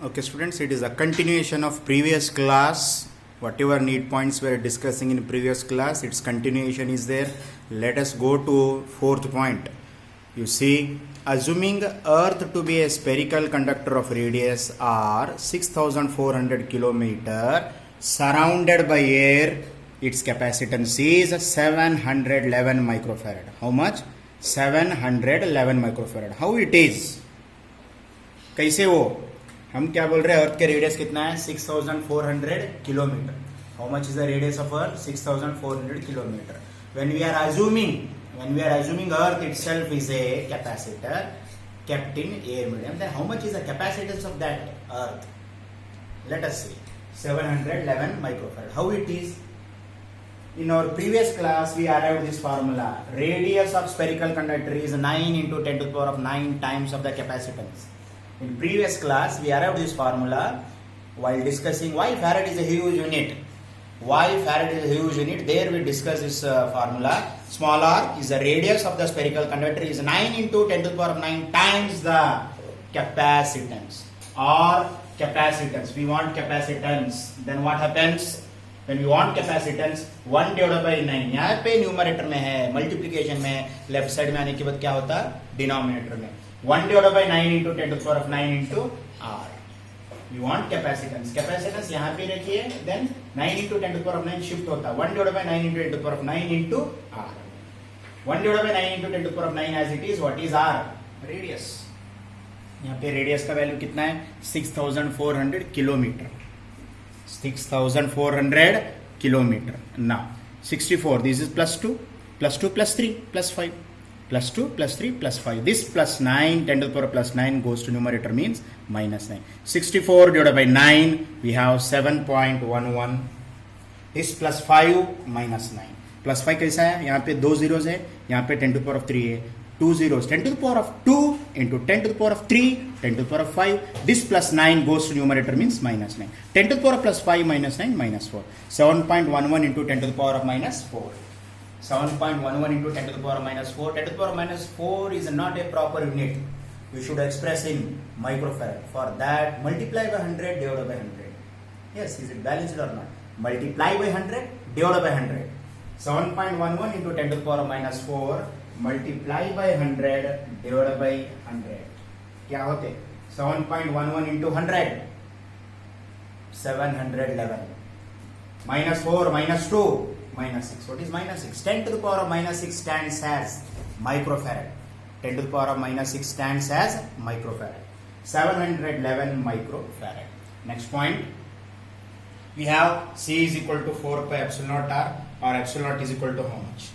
Okay, students, it is a continuation of previous class. Whatever need points we were discussing in previous class, its continuation is there. Let us go to fourth point. You see, assuming Earth to be a spherical conductor of radius r 6,400 kilometer surrounded by air, its capacitance is 711 microfarad. How much? 711 microfarad. How it is? कैसे वो हम क्या बोल रहे हैं अर्थ के radius कितना है 6400 kilometre. How much is the radius of earth 6400 kilometre. When we are assuming earth itself is a capacitor kept in air medium, then how much is the capacitance of that earth? Let us see. 711 microfarad. How it is? In our previous class we arrived this formula. Radius of spherical conductor is 9 into 10 to the power of 9 times of the capacitance. In previous class, we arrived this formula while discussing why Farad is a huge unit. Why Farad is a huge unit? There we discussed this formula. Small r is the radius of the spherical conductor is 9 into 10 to the power of 9 times the capacitance or capacitance. We want capacitance. Then what happens? When we want capacitance, 1 divided by 9. यहाँ पे numerator में है, multiplication में left side में आने के बाद क्या होता है डिनोमिनेटर में 1 divided by 9 into 10 to the power of 9 into r. We want capacitance. Capacitance यहाँ पे रखिए, then 9 into 10 to the power of 9 shift होता है 1 divided by 9 into 10 to the power of 9 into r. 1 divided by 9 into 10 to the power of 9 as it is. What is r? Radius. यहाँ पे radius का value कितना है 6400 kilometre. 6400 kilometer. Now 64. This is plus 2 plus 2 plus 3 plus 5 plus 2 plus 3 plus 5. This plus 9 10 to the power plus 9 goes to numerator means minus 9. 64 divided by 9 we have 7.11. This plus 5 minus 9. Plus 5 कैसा है? यहाँ पे 2 zeros है, यहाँ पे 10 to the power of 3 है. 2 zeros 10 to the power of 2 into 10 to the power of 3 10 to the power of 5. This plus 9 goes to numerator means minus 9. 10 to the power of plus 5 minus 9 minus 4. 7.11 into 10 to the power of minus 4. 7.11 into 10 to the power of minus 4. 10 to the power of minus 4 is not a proper unit. We should express in microfarad. For that, multiply by 100 divided by 100. Yes, is it balanced or not? Multiply by 100 divided by 100. 7.11 into 10 to the power of minus 4 multiply by 100 divided by 100. क्या होते 7.11 into 100 711 minus 4 minus 2 minus 6. What is minus 6? 10 to the power of minus 6 stands as microfarad. 10 to the power of minus 6 stands as microfarad. 711 microfarad. Next point, we have C is equal to 4 pi epsilon naught r, or epsilon naught is equal to how much?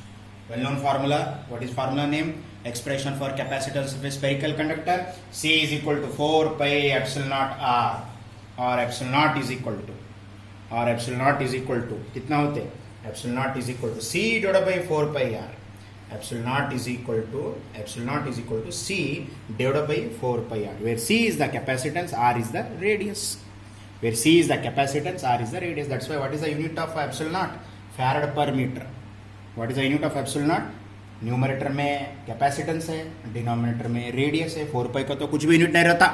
Well known formula. What is formula name? Expression for capacitance of a spherical conductor. C is equal to 4 pi epsilon naught r, or epsilon naught is equal to कितना होते हैं? Epsilon naught is equal to C divided by 4 pi r. Epsilon naught is equal to C divided by 4 pi r, where C is the capacitance, r is the radius. Where C is the capacitance, r is the radius. That's why what is the unit of epsilon naught? Farad per meter. What is the unit of epsilon naught? Numerator में capacitance है, denominator में radius है. 4 पाई का तो कुछ भी unit नहीं रहता.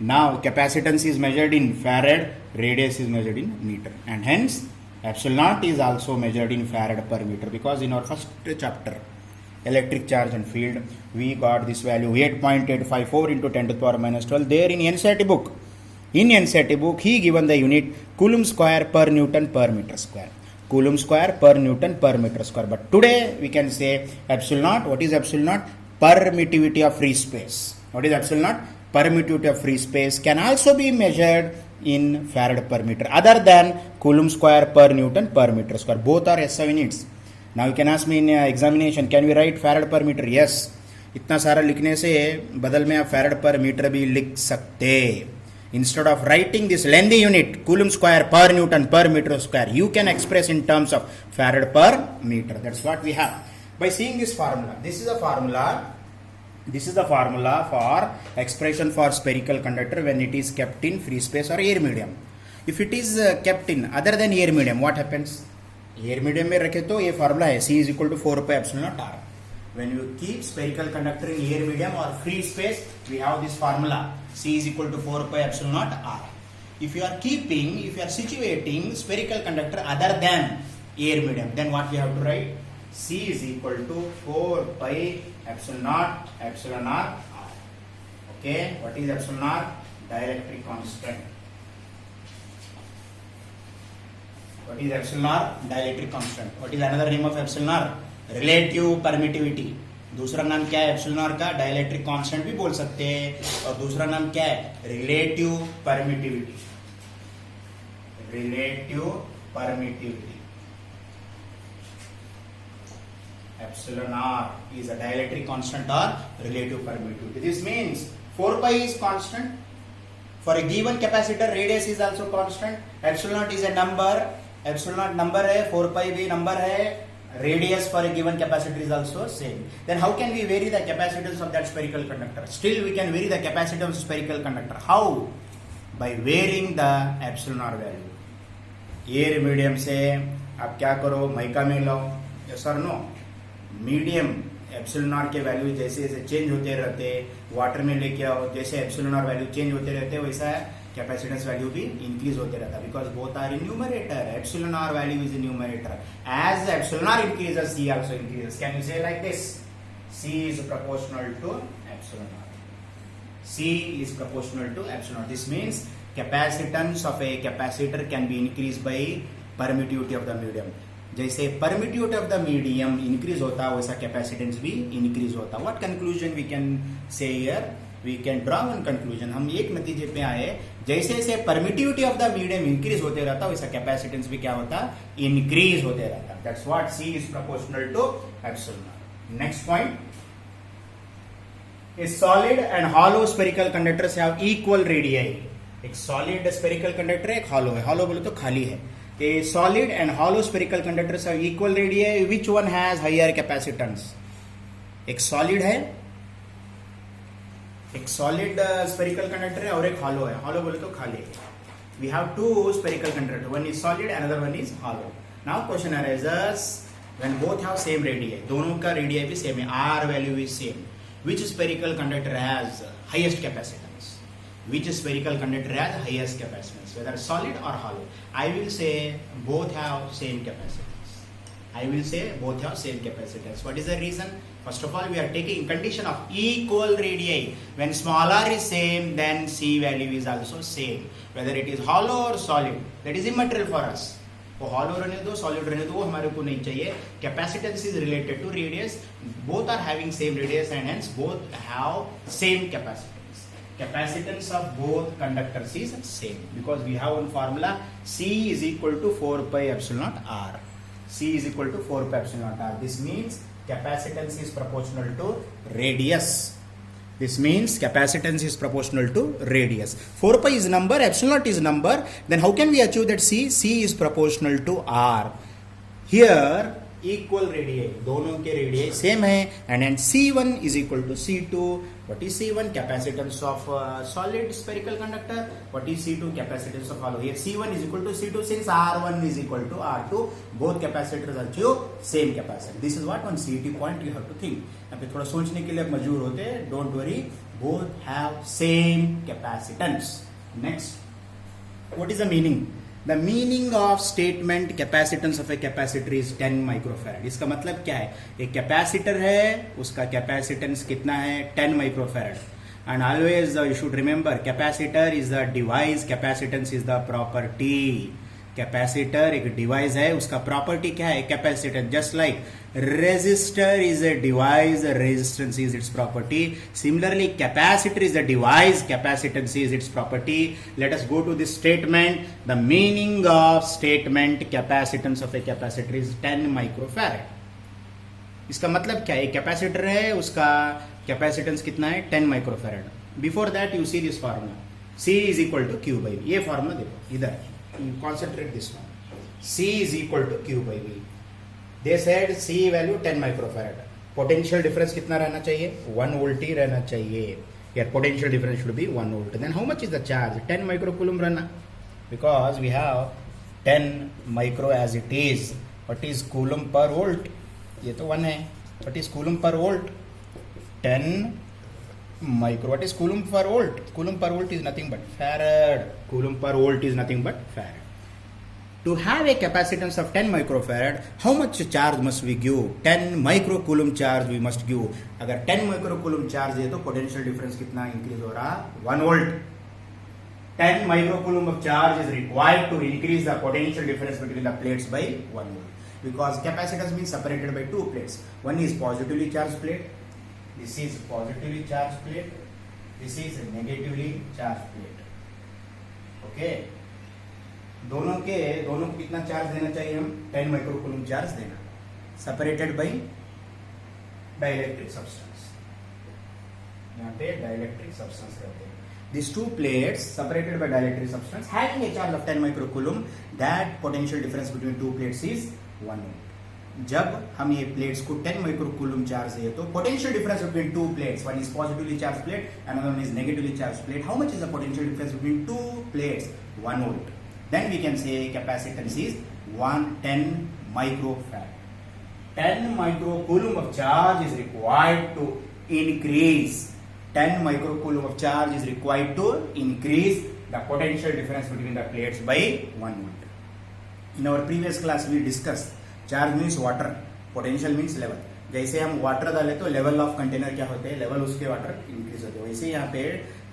Now capacitance is measured in farad, radius is measured in metre, and hence epsilon naught is also measured in farad per meter, because in our first chapter electric charge and field we got this value 8.854 into 10 to the power minus 12 there in NCERT book. In NCERT book he given the unit coulomb square per newton per meter square. Coulomb square per newton per meter square. But today we can say epsilon naught. What is epsilon naught? Permittivity of free space. What is epsilon naught? Permittivity of free space can also be measured in farad per meter, other than coulomb square per newton per meter square. Both are SI units. Now you can ask me in examination, can we write farad per meter? Yes. इतना सारा लिखने से बदल में आप farad per meter भी लिख सकते. Instead of writing this lengthy unit coulomb square per newton per meter square, you can express in terms of farad per meter. That's what we have. By seeing this formula, this is the formula for expression for spherical conductor when it is kept in free space or air medium. If it is kept in other than air medium, what happens? Air medium में रखे तो ये formula है C is equal to 4 pi epsilon naught r. When you keep spherical conductor in air medium or free space, we have this formula C is equal to 4 pi epsilon naught R. If you are situating spherical conductor other than air medium, then what we have to write? C is equal to 4 pi epsilon naught epsilon R. Okay, what is epsilon R? Dielectric constant. What is epsilon R? Dielectric constant. What is another name of epsilon R? Relative permittivity. दूसरा नाम क्या है epsilon R का? Dielectric constant भी बोल सकते हैं. और दूसरा नाम क्या है? Relative permittivity. Relative permittivity. Epsilon R is a dielectric constant or relative permittivity. This means 4 pi is constant. For a given capacitor, radius is also constant. Epsilon naught is a number. Epsilon naught number है, 4 pi भी number है. Radius for a given capacitor is also same. Then how can we vary the capacitance of that spherical conductor? Still we can vary the capacitance of spherical conductor. How? By varying the epsilon R value. Air medium से आप क्या करो, mica में लो. Yes और no? Medium epsilon R के value जैसे जैसे change होते रहते, वाटर में लेके आओ, जैसे एप्सिलॉन आर वैल्यू चेंज होते रहते वैसा कैपेसिटेंस वैल्यू भी इंक्रीज होते रहता. Because both are in numerator. Epsilon R value is in numerator. As epsilon R increases, C also increases. Can you say like this? C is proportional to epsilon R. C is proportional to epsilon naught. This means capacitance of a capacitor can be increased by permittivity of the medium. जैसे permittivity of the medium increase होता वैसा capacitance भी increase होता. What conclusion we can say here? We can draw one conclusion. हम एक नतीजे पे आए, जैसे जैसे permittivity of the medium increase होते रहता वैसा capacitance भी क्या होता? Increase होते रहता. That's what C is proportional to epsilon naught. Next point. A solid and hollow spherical conductors have equal radii. एक solid spherical conductor है, एक hollow है. Hollow बोले तो खाली है. A solid and hollow spherical conductors have equal radii. Which one has higher capacitance? एक solid है, एक solid spherical conductor है और एक hollow है. Hollow बोले तो खाली है. We have two spherical conductors. One is solid, another one is hollow. Now question arises when both have same radii. दोनों का radii भी same है. R value is same. Which spherical conductor has highest capacitance? Which spherical conductor has highest capacitance? Whether solid or hollow? I will say both have same capacitance. I will say both have same capacitance. What is the reason? First of all, we are taking condition of equal radii. When small r is same, then C value is also same. Whether it is hollow or solid, that is immaterial for us. वो hollow रहने दो, solid रहने दो, वो हमारे को नहीं चाहिए. Capacitance is related to radius. Both are having same radius and hence both have same capacitance. Capacitance of both conductors is same because we have one formula. C is equal to 4 pi epsilon naught R. C is equal to 4 pi epsilon naught R. This means capacitance is proportional to radius. This means capacitance is proportional to radius. 4 pi is number, epsilon naught is number. Then how can we achieve that C? C is proportional to R. Here equal radii, दोनों के radii same है, and then C1 is equal to C2. What is C1? Capacitance of solid spherical conductor. What is C2? Capacitance of hollow. Here C1 is equal to C2 since R1 is equal to R2. Both capacitors achieve same capacity. This is what one CT point you have to think. यहाँ पे थोड़ा सोचने के लिए आप मजबूर होते हैं. Don't worry. Both have same capacitance. Next. What is the meaning? The meaning of statement capacitance of a capacitor is 10 microfarad. इसका मतलब क्या है? एक कैपेसिटर है, उसका कैपेसिटेंस कितना है? 10 microfarad. And always you should remember, capacitor is the device, capacitance is the property. Capacitor एक डिवाइस है, उसका प्रॉपर्टी क्या है? Capacitance. Just like resistor is a device, resistance is its property. Similarly capacitor is the device, capacitance is its property. Let us go to this statement. The meaning of statement capacitance of a capacitor is 10 microfarad. इसका मतलब क्या है? Capacitor है, उसका capacitance कितना है? 10 microfarad. Before that you see this formula, C is equal to Q by V. ये formula देखो इधर. Concentrate this one. C is equal to Q by V. They said C value 10 microfarad. Potential difference कितना रहना चाहिए? 1 volt ही रहना चाहिए. Here potential difference should be 1 volt. Then how much is the charge? 10 microcoulomb रहना. Because we have 10 micro as it is. What is coulomb per volt? ये तो 1 है. What is coulomb per volt? 10 micro. What is coulomb per volt? Coulomb per volt is nothing but farad. Coulomb per volt is nothing but farad. To have a capacitance of 10 microfarad, how much charge must we give? 10 microcoulomb charge we must give. अगर 10 microcoulomb charge है तो potential difference कितना increase हो रहा? 1 volt. 10 microcoulomb of charge is required to increase the potential difference between the plates by 1 volt. Because capacitance means separated by two plates. One is positively charged plate. This is positively charged plate. This is negatively charged plate. Okay. दोनों को कितना charge देना चाहिए? हम 10 microcoulomb charge देना, separated by dielectric substance. यहाँ पे dielectric substance रहते हैं. These two plates separated by dielectric substance having a charge of 10 microcoulomb, that potential difference between two plates is 1 volt. जब हम ये प्लेट्स को 10 माइक्रोकूलम चार्ज है तो potential difference between two plates, one is positively charge plate and another one is negatively charge plate. How much is the potential difference between two plates? 1 volt. Then we can say capacitance is 10 microfarad. 10 microcoulomb of charge is required to increase. 10 microcoulomb of charge is required to increase the potential difference between the plates by 1 volt. In our previous class we discussed charge means water, potential means level. जैसे हम water डाले तो level of container क्या होते हैं? Level उसके water increase होते हैं. वैसे यहाँ पे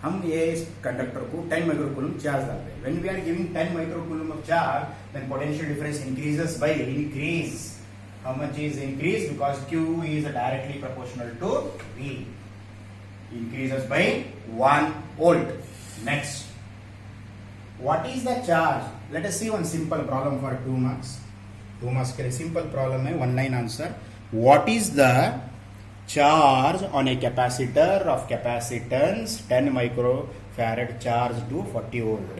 हम ये कंडक्टर को 10 माइक्रोकूलम चार्ज डालते हैं. When we are giving 10 microcoulomb of charge, then potential difference increases by increase. How much is increase? Because Q is directly proportional to V. Increases by 1 volt. Next, what is the charge? Let us see one simple problem for 2 marks. 2 marks के लिए simple problem है, one line answer. What is the charge on a capacitor of capacitance 10 microfarad charge to 40 volt?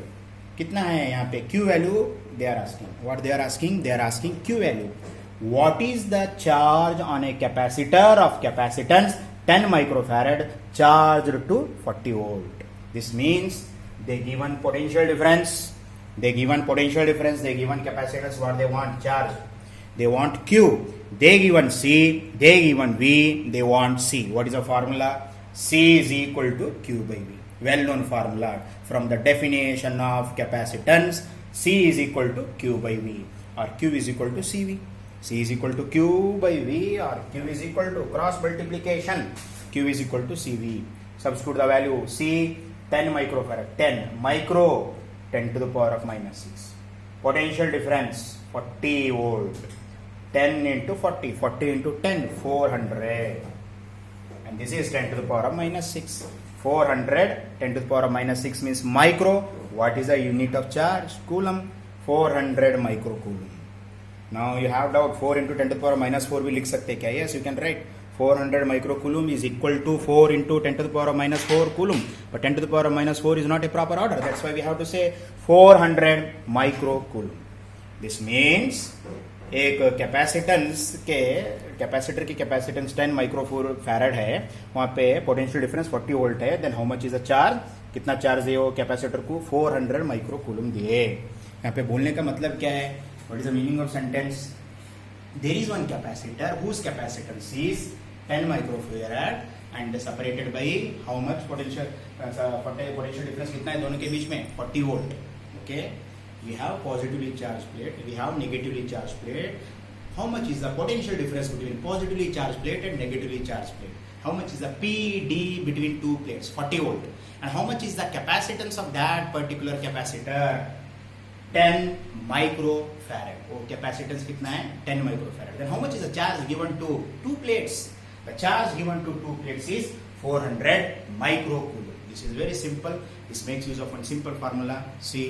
कितना है यहाँ पे? Q value they are asking. What they are asking? They are asking Q value. What is the charge on a capacitor of capacitance 10 microfarad charged to 40 volt? This means they given potential difference, they given capacitance, what they want? Charge. They want Q, they given C, they given V, they want C. What is the formula? C is equal to Q by V. Well known formula from the definition of capacitance. C is equal to Q by V, or Q is equal to CV. C is equal to Q by V, or Q is equal to cross multiplication. Q is equal to CV. Substitute the value. C 10 microfarad. 10 micro 10 to the power of minus 6. Potential difference 40 volt. 10 into 40, 40 into 10, 400. And this is 10 to the power of minus 6. 400, 10 to the power of minus 6 means micro. What is the unit of charge? Coulomb. 400 microcoulomb. Now you have doubt, 4 into 10 to the power of minus 4 भी लिख सकते क्या? Yes, you can write. 400 microcoulomb is equal to 4 into 10 to the power of minus 4 coulomb. But 10 to the power of minus 4 is not a proper order. That's why we have to say 400 microcoulomb. This means एक capacitor की capacitance 10 microfarad है, वहां पे potential difference 40 volt है. Then how much is the charge? कितना charge है वो capacitor को? 400 माइक्रोकूलम दिए. यहाँ पे बोलने का मतलब क्या है? What is the meaning of sentence? There is one capacitor whose capacitance is 10 microfarad and separated by how much? Potential difference कितना है दोनों के बीच में? 40 volt. Okay, we have positively charged plate, we have negatively charged plate. How much is the potential difference between positively charged plate and negatively charged plate? How much is the PD between two plates? 40 volt. And how much is the capacitance of that particular capacitor? 10 microfarad. Oh, capacitance कितना है? 10 microfarad. Then how much is the charge given to two plates? The charge given to two plates is 400 microcoulomb. This is very simple. This makes use of one simple formula. See.